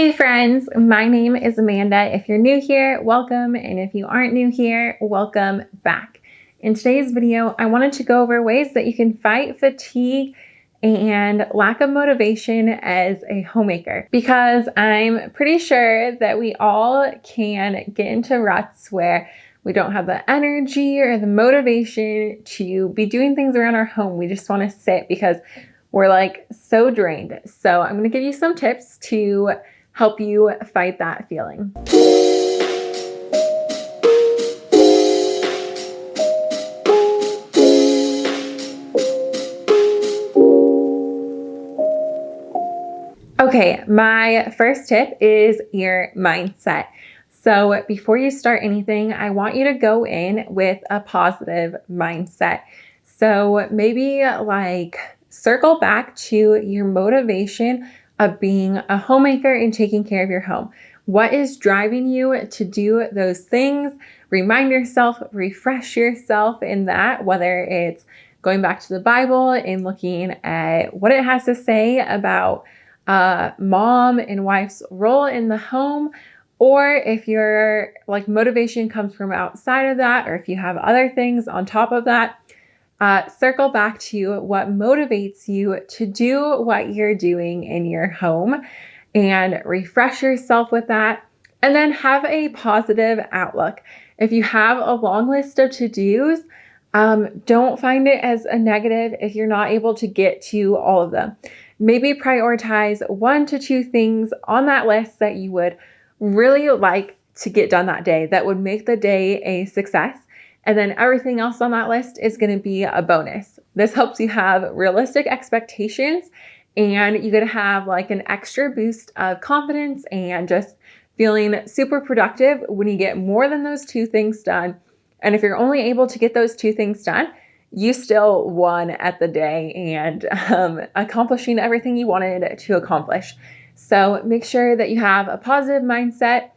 Hey friends, my name is Amanda. If you're new here, welcome. And if you aren't new here, welcome back. In today's video, I wanted to go over ways that you can fight fatigue and lack of motivation as a homemaker, because I'm pretty sure that we all can get into ruts where we don't have the energy or the motivation to be doing things around our home. We just want to sit because we're like so drained. So I'm going to give you some tips to help you fight that feeling. Okay, my first tip is your mindset. So before you start anything, I want you to go in with a positive mindset. So maybe circle back to your motivation of being a homemaker and taking care of your home. What is driving you to do those things? Remind yourself, refresh yourself in that, whether it's going back to the Bible and looking at what it has to say about mom and wife's role in the home, or if your motivation comes from outside of that, or if you have other things on top of that, circle back to what motivates you to do what you're doing in your home and refresh yourself with that. And then have a positive outlook. If you have a long list of to-dos, don't find it as a negative if you're not able to get to all of them. Maybe prioritize 1 to 2 things on that list that you would really like to get done that day, that would make the day a success. And then everything else on that list is going to be a bonus. This helps you have realistic expectations, and you're going to have an extra boost of confidence and just feeling super productive when you get more than those 2 things done. And if you're only able to get those 2 things done, you still won at the day and accomplishing everything you wanted to accomplish. So make sure that you have a positive mindset.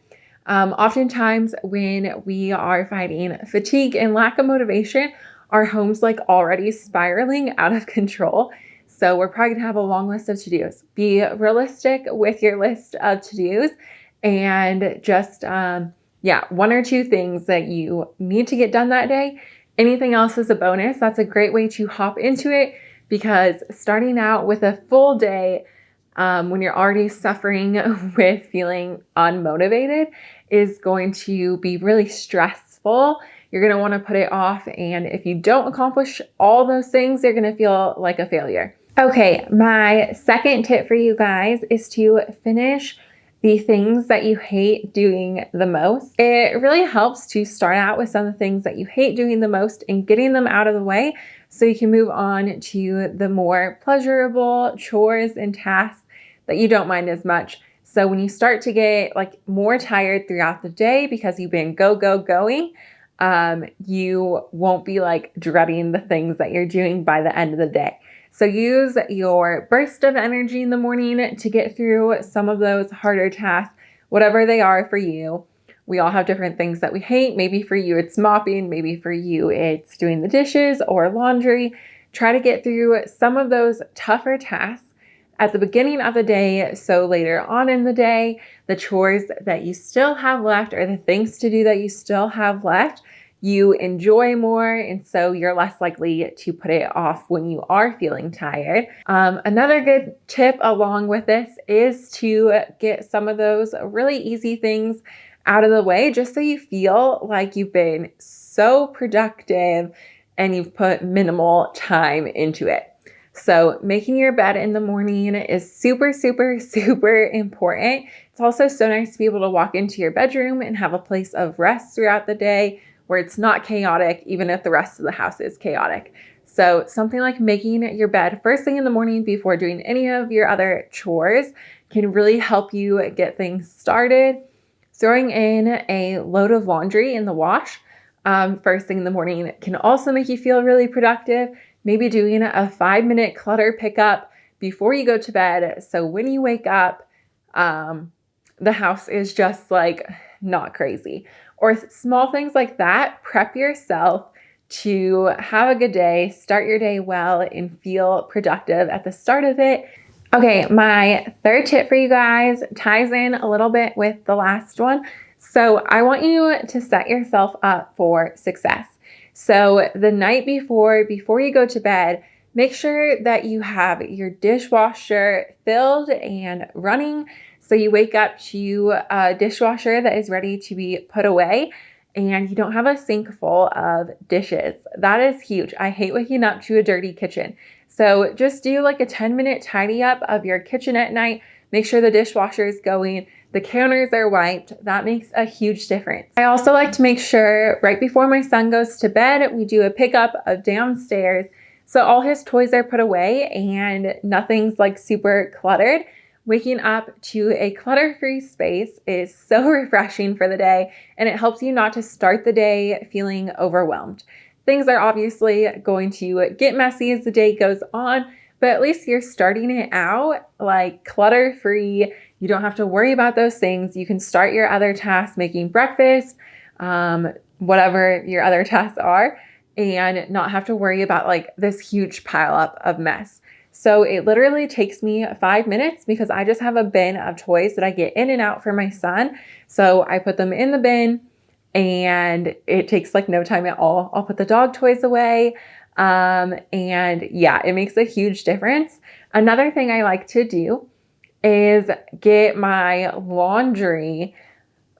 Oftentimes when we are fighting fatigue and lack of motivation, our home's already spiraling out of control. So we're probably gonna have a long list of to-dos. Be realistic with your list of to-dos and just, 1 or 2 things that you need to get done that day. Anything else is a bonus. That's a great way to hop into it, because starting out with a full day when you're already suffering with feeling unmotivated is going to be really stressful. You're going to want to put it off. And if you don't accomplish all those things, you're going to feel like a failure. Okay, my second tip for you guys is to finish the things that you hate doing the most. It really helps to start out with some of the things that you hate doing the most and getting them out of the way so you can move on to the more pleasurable chores and tasks that you don't mind as much. So when you start to get more tired throughout the day because you've been going, you won't be dreading the things that you're doing by the end of the day. So use your burst of energy in the morning to get through some of those harder tasks, whatever they are for you. We all have different things that we hate. Maybe for you it's mopping, maybe for you it's doing the dishes or laundry. Try to get through some of those tougher tasks at the beginning of the day, so later on in the day, the chores that you still have left or the things to do that you still have left, you enjoy more, and so you're less likely to put it off when you are feeling tired. Another good tip along with this is to get some of those really easy things out of the way, just so you feel like you've been so productive and you've put minimal time into it. So making your bed in the morning is super, super, super important. It's also so nice to be able to walk into your bedroom and have a place of rest throughout the day where it's not chaotic, even if the rest of the house is chaotic. So something like making your bed first thing in the morning before doing any of your other chores can really help you get things started. Throwing in a load of laundry in the wash first thing in the morning can also make you feel really productive. Maybe doing a 5-minute clutter pickup before you go to bed. So when you wake up, the house is just not crazy. Or small things like that. Prep yourself to have a good day, start your day well, and feel productive at the start of it. Okay, my third tip for you guys ties in a little bit with the last one. So I want you to set yourself up for success. So the night before you go to bed, make sure that you have your dishwasher filled and running. So you wake up to a dishwasher that is ready to be put away and you don't have a sink full of dishes. That is huge. I hate waking up to a dirty kitchen. So just do like a 10-minute tidy up of your kitchen at night. Make sure the dishwasher is going, the counters are wiped. That makes a huge difference. I also like to make sure right before my son goes to bed, we do a pickup of downstairs. So all his toys are put away and nothing's like super cluttered. Waking up to a clutter-free space is so refreshing for the day, and it helps you not to start the day feeling overwhelmed. Things are obviously going to get messy as the day goes on, but at least you're starting it out like clutter-free. You don't have to worry about those things. You can start your other tasks, making breakfast, whatever your other tasks are, and not have to worry about like this huge pile up of mess. So it literally takes me 5 minutes because I just have a bin of toys that I get in and out for my son. So I put them in the bin and it takes like no time at all. I'll put the dog toys away. And yeah, it makes a huge difference. Another thing I like to do is get my laundry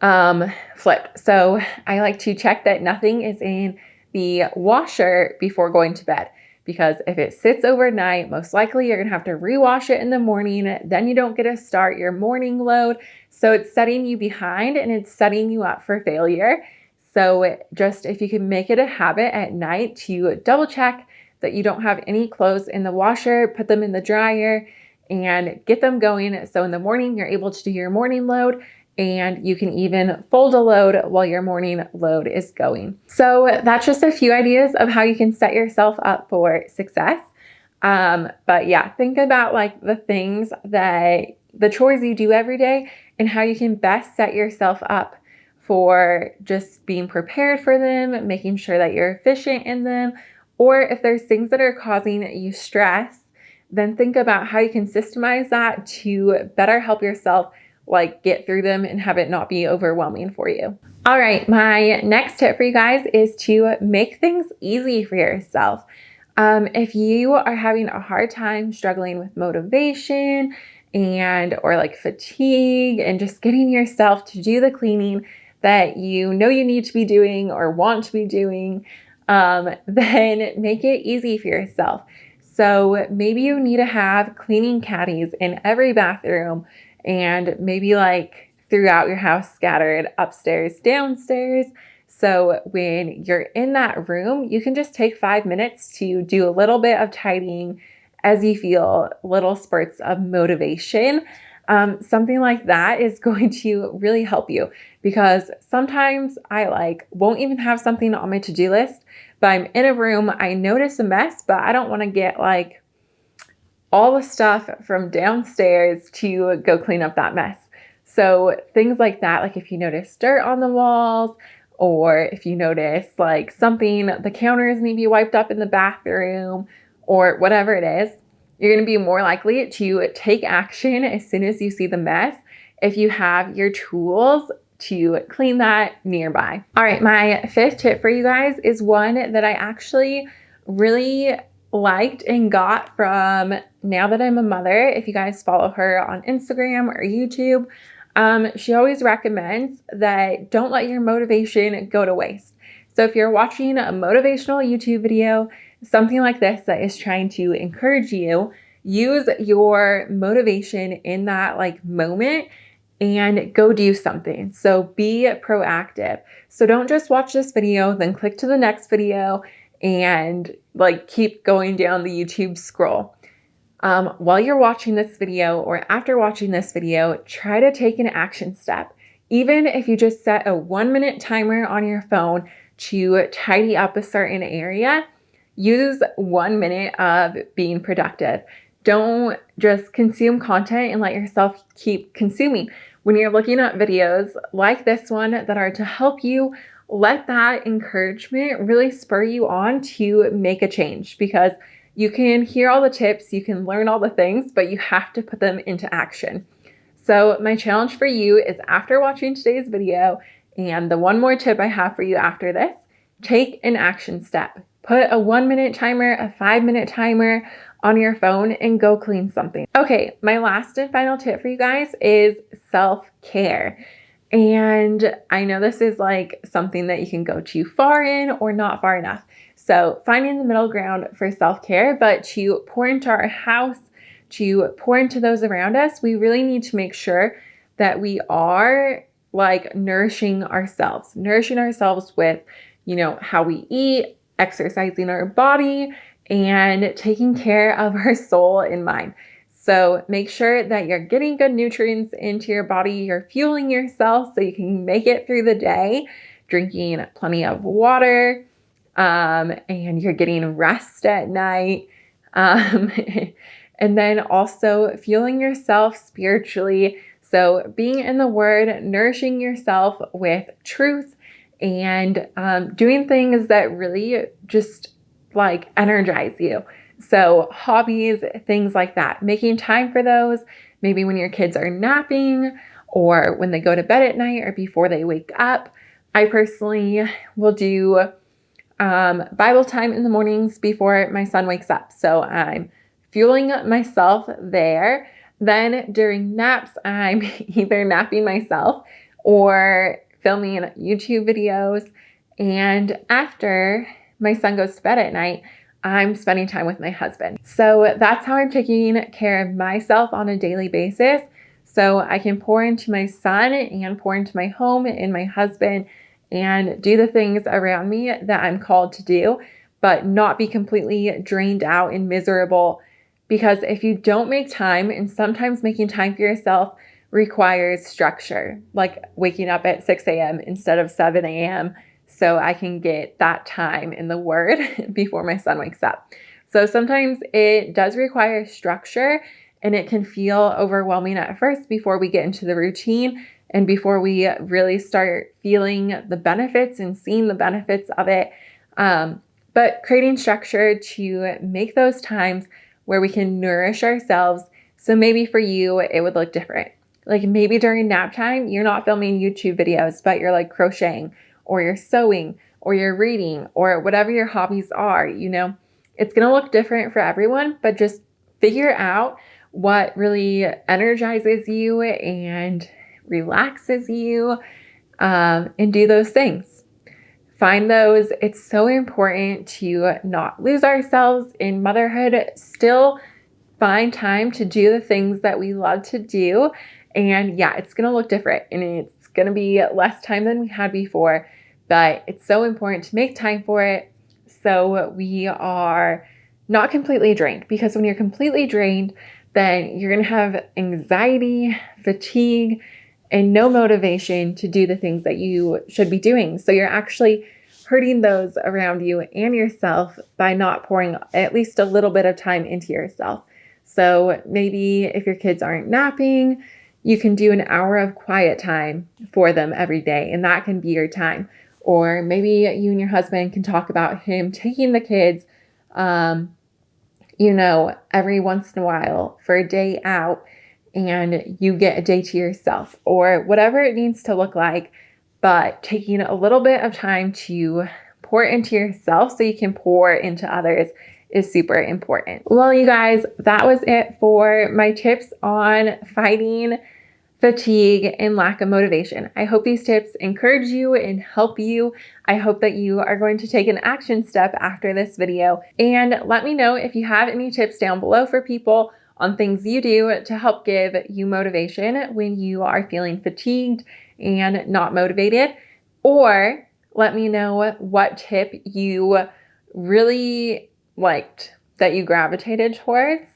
flipped. So I like to check that nothing is in the washer before going to bed. Because if it sits overnight, most likely you're going to have to rewash it in the morning. Then you don't get to start your morning load. So it's setting you behind and it's setting you up for failure. So just if you can make it a habit at night to double check that you don't have any clothes in the washer, put them in the dryer and get them going. So in the morning, you're able to do your morning load. And you can even fold a load while your morning load is going. So that's just a few ideas of how you can set yourself up for success. But yeah, think about like the things that the chores you do every day and how you can best set yourself up for just being prepared for them, making sure that you're efficient in them. Or if there's things that are causing you stress, then think about how you can systemize that to better help yourself like get through them and have it not be overwhelming for you. All right, my next tip for you guys is to make things easy for yourself. If you are having a hard time struggling with motivation or like fatigue and just getting yourself to do the cleaning that you know you need to be doing or want to be doing, then make it easy for yourself. So maybe you need to have cleaning caddies in every bathroom and maybe like throughout your house, scattered upstairs, downstairs. So when you're in that room, you can just take 5 minutes to do a little bit of tidying as you feel little spurts of motivation. Something like that is going to really help you because sometimes I like won't even have something on my to-do list, but I'm in a room, I notice a mess, but I don't want to get like all the stuff from downstairs to go clean up that mess. So things like that, like if you notice dirt on the walls, or if you notice like something, the counters need to be wiped up in the bathroom, or whatever it is, you're going to be more likely to take action as soon as you see the mess if you have your tools to clean that nearby. All right, my fifth tip for you guys is one that I actually really liked and got from Now That I'm a Mother. If you guys follow her on Instagram or YouTube, she always recommends that don't let your motivation go to waste. So if you're watching a motivational YouTube video, something like this that is trying to encourage you, use your motivation in that like moment and go do something. So be proactive. So don't just watch this video, then click to the next video and like keep going down the YouTube scroll. While you're watching this video or after watching this video, try to take an action step. Even if you just set a 1-minute timer on your phone to tidy up a certain area, use 1 minute of being productive. Don't just consume content and let yourself keep consuming. When you're looking at videos like this one that are to help you, let that encouragement really spur you on to make a change because You can hear all the tips, you can learn all the things, but you have to put them into action. So my challenge for you is, after watching today's video, and the one more tip I have for you after this, take an action step. Put a 1-minute timer, a 5-minute timer on your phone and go clean something. Okay, my last and final tip for you guys is self-care. And I know this is like something that you can go too far in or not far enough. So finding the middle ground for self-care, but to pour into our house, to pour into those around us, we really need to make sure that we are like nourishing ourselves with, how we eat, exercising our body, and taking care of our soul and mind. So make sure that you're getting good nutrients into your body, you're fueling yourself so you can make it through the day, drinking plenty of water, and you're getting rest at night. And then also fueling yourself spiritually. So being in the Word, nourishing yourself with truth, and doing things that really just like energize you. So hobbies, things like that, making time for those, maybe when your kids are napping or when they go to bed at night or before they wake up. I personally will do Bible time in the mornings before my son wakes up. So I'm fueling myself there. Then during naps, I'm either napping myself or filming YouTube videos. And after my son goes to bed at night, I'm spending time with my husband. So that's how I'm taking care of myself on a daily basis, so I can pour into my son and pour into my home and my husband and do the things around me that I'm called to do, but not be completely drained out and miserable. Because if you don't make time, and sometimes making time for yourself requires structure, like waking up at 6 a.m. instead of 7 a.m., so I can get that time in the Word before my son wakes up. So sometimes it does require structure, and it can feel overwhelming at first before we get into the routine and before we really start feeling the benefits and seeing the benefits of it. But creating structure to make those times where we can nourish ourselves. So maybe for you, it would look different. Like maybe during nap time, you're not filming YouTube videos, but you're like crocheting, or you're sewing, or you're reading, or whatever your hobbies are. It's going to look different for everyone, but just figure out what really energizes you and relaxes you, and do those things. Find those. It's so important to not lose ourselves in motherhood. Still find time to do the things that we love to do. And yeah, it's going to look different, and it's going to be less time than we had before, but it's so important to make time for it so we are not completely drained. Because when you're completely drained, then you're going to have anxiety, fatigue, and no motivation to do the things that you should be doing. So you're actually hurting those around you and yourself by not pouring at least a little bit of time into yourself. So maybe if your kids aren't napping, you can do an hour of quiet time for them every day, and that can be your time. Or maybe you and your husband can talk about him taking the kids, every once in a while for a day out, and you get a day to yourself, or whatever it needs to look like. But taking a little bit of time to pour into yourself so you can pour into others is super important. Well, you guys, that was it for my tips on fighting fatigue and lack of motivation. I hope these tips encourage you and help you. I hope that you are going to take an action step after this video. And let me know if you have any tips down below for people on things you do to help give you motivation when you are feeling fatigued and not motivated. Or let me know what tip you really liked, that you gravitated towards,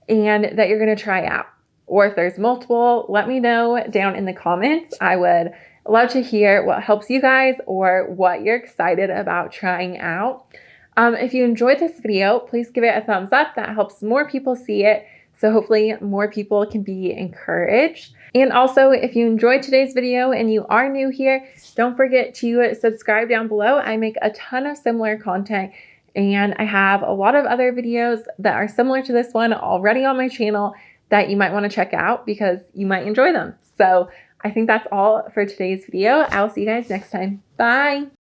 and that you're going to try out. Or if there's multiple, let me know down in the comments. I would love to hear what helps you guys or what you're excited about trying out. If you enjoyed this video, please give it a thumbs up. That helps more people see it. So hopefully more people can be encouraged. And also, if you enjoyed today's video and you are new here, don't forget to subscribe down below. I make a ton of similar content, And I have a lot of other videos that are similar to this one already on my channel that you might want to check out because you might enjoy them. So I think that's all for today's video. I'll see you guys next time. Bye.